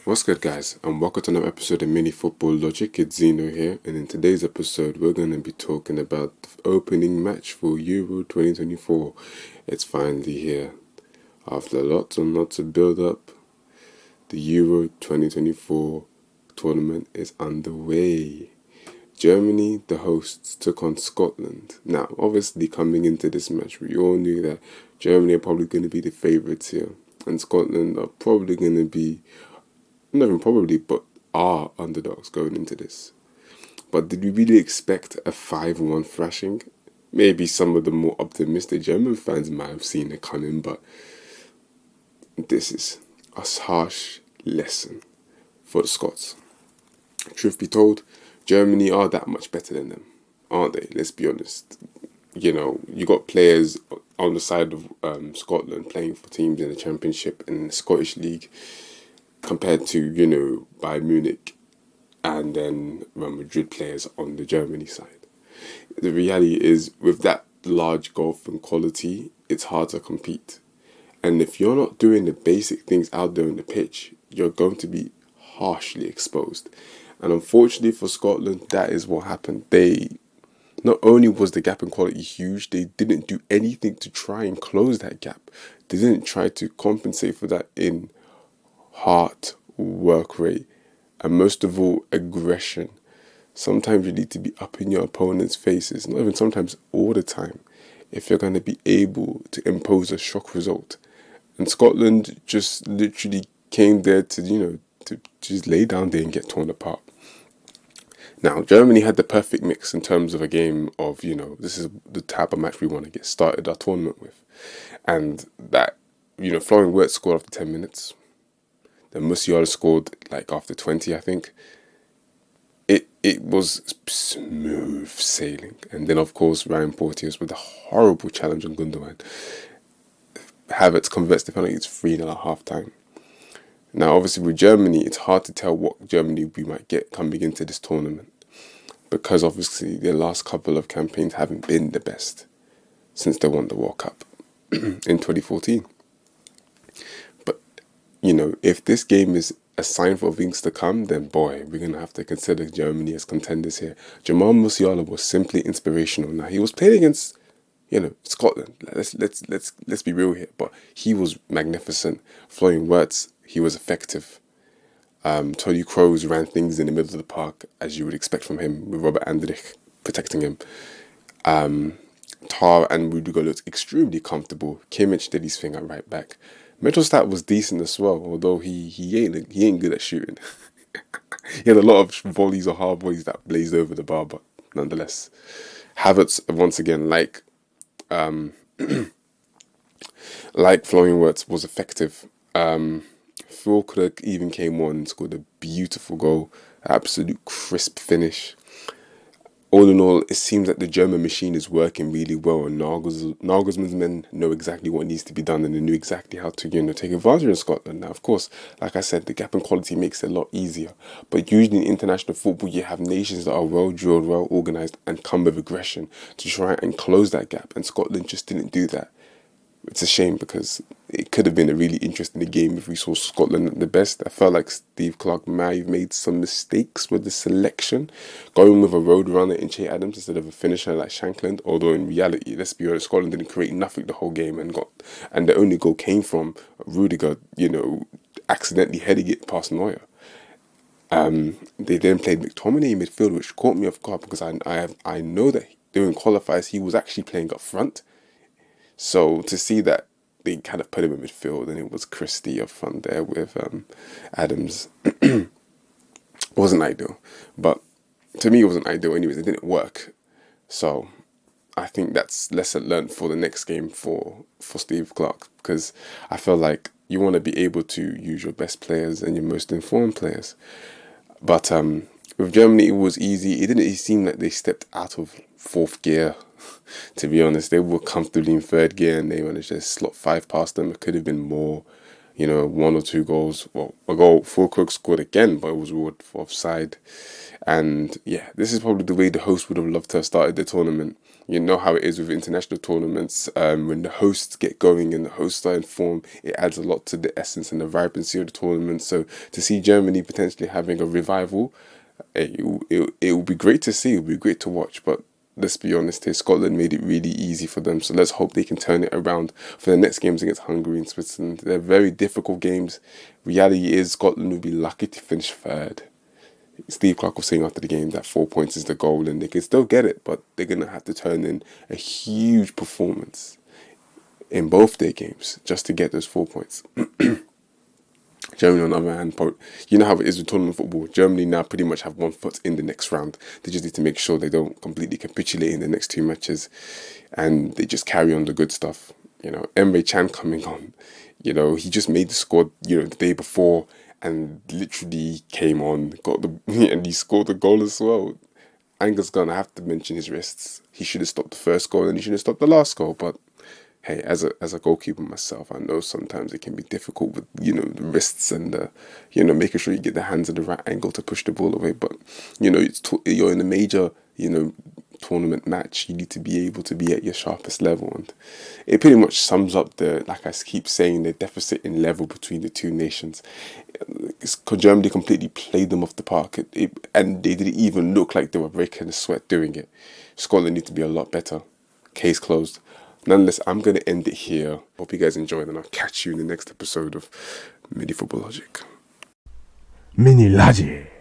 What's good, guys? And welcome to another episode of Mini Football Logic. It's Zeno here, and in today's episode, we're going to be talking about the opening match for Euro 2024. It's finally here. After lots and lots of build up, the Euro 2024 tournament is underway. Germany, the hosts, took on Scotland. Now, obviously, coming into this match, we all knew that Germany are probably going to be the favourites here, and Scotland are probably going to be, not even probably, but are underdogs going into this. But did we really expect a 5-1 thrashing? Maybe some of the more optimistic German fans might have seen it coming, but this is a harsh lesson for the Scots. Truth be told, Germany are that much better than them, aren't they? Let's be honest. You know, you got players on the side of Scotland playing for teams in the Championship and the Scottish League compared to, Bayern Munich and then Real Madrid players on the Germany side. The reality is, with that large gulf in quality, it's hard to compete. And if you're not doing the basic things out there on the pitch, you're going to be harshly exposed. And unfortunately for Scotland, that is what happened. Not only was the gap in quality huge, they didn't do anything to try and close that gap. They didn't try to compensate for that in heart, work rate, and most of all, aggression. Sometimes you need to be up in your opponent's faces, not even sometimes, all the time, if you're going to be able to impose a shock result. And Scotland just literally came there to just lay down there and get torn apart. Now, Germany had the perfect mix in terms of a game of, this is the type of match we want to get started our tournament with. And that, Florian Wirtz scored after 10 minutes. Then Musiala scored after 20, I think. It was smooth sailing. And then, of course, Ryan Porteous with a horrible challenge on Gundogan. Havertz converts the penalty. It's 3-0 at half time. Now, obviously, with Germany, it's hard to tell what Germany we might get coming into this tournament, because obviously their last couple of campaigns haven't been the best since they won the World Cup in 2014. But, if this game is a sign for things to come, then boy, we're going to have to consider Germany as contenders here. Jamal Musiala was simply inspirational. Now, he was playing against Scotland. Let's be real here. But he was magnificent. Florian Wirtz, he was effective. Tony Kroos ran things in the middle of the park, as you would expect from him, with Robert Andrich protecting him. Tar and Rudiger looked extremely comfortable. Kimmich did his thing at right back. Mittelstadt was decent as well, although he ain't good at shooting. He had a lot of volleys or hard volleys that blazed over the bar, but nonetheless, Havertz once again, like Florian Wirtz, was effective. Phil Cook even came on and scored a beautiful goal, absolute crisp finish. All in all, it seems that the German machine is working really well, and Nagelsmann's men know exactly what needs to be done, and they knew exactly how to take advantage of Scotland. Now, of course, like I said, the gap in quality makes it a lot easier, but usually in international football, you have nations that are well-drilled, well-organised, and come with aggression to try and close that gap, and Scotland just didn't do that. It's a shame, because it could have been a really interesting game if we saw Scotland at the best. I felt like Steve Clarke might have made some mistakes with the selection, going with a road runner in Che Adams instead of a finisher like Shankland. Although in reality, let's be honest, Scotland didn't create nothing the whole game, and the only goal came from Rudiger, accidentally heading it past Neuer. They then played McTominay in midfield, which caught me off guard, because I know that during qualifiers he was actually playing up front. So to see that they kind of put him in midfield and it was Christie up front there with Adams wasn't ideal. But to me, it wasn't ideal anyways. It didn't work. So I think that's lesson learned for the next game for Steve Clarke, because I feel like you want to be able to use your best players and your most informed players. But with Germany, it was easy. It didn't seem like they stepped out of fourth gear. To be honest, they were comfortably in third gear and they managed to slot 5 past them. It could have been more, 1 or 2 goals. Well, a goal, Fulkrug scored again, but it was ruled for offside. And yeah, this is probably the way the host would have loved to have started the tournament. You know how it is with international tournaments. When the hosts get going and the hosts are in form, it adds a lot to the essence and the vibrancy of the tournament. So to see Germany potentially having a revival, it will be great to see. It will be great to watch. But let's be honest here, Scotland made it really easy for them. So let's hope they can turn it around for the next games against Hungary and Switzerland. They're very difficult games. Reality is Scotland will be lucky to finish third. Steve Clarke was saying after the game that 4 points is the goal and they can still get it, but they're going to have to turn in a huge performance in both their games just to get those 4 points. Germany, on the other hand, you know how it is with tournament football. Germany now pretty much have 1 foot in the next round. They just need to make sure they don't completely capitulate in the next 2 matches and they just carry on the good stuff. You know, Emre Can coming on, you know, he just made the squad, you know, the day before and literally came on, got the and he scored the goal as well. Anger's gonna have to mention his wrists. He should have stopped the first goal and he should have stopped the last goal. But hey, as a goalkeeper myself, I know sometimes it can be difficult with the wrists and making sure you get the hands at the right angle to push the ball away. But you're in a major tournament match. You need to be able to be at your sharpest level, and it pretty much sums up like I keep saying, the deficit in level between the two nations. Germany completely played them off the park, and they didn't even look like they were breaking a sweat doing it. Scotland need to be a lot better. Case closed. Nonetheless, I'm going to end it here. Hope you guys enjoyed, and I'll catch you in the next episode of Mini Football Logic. Mini Logic.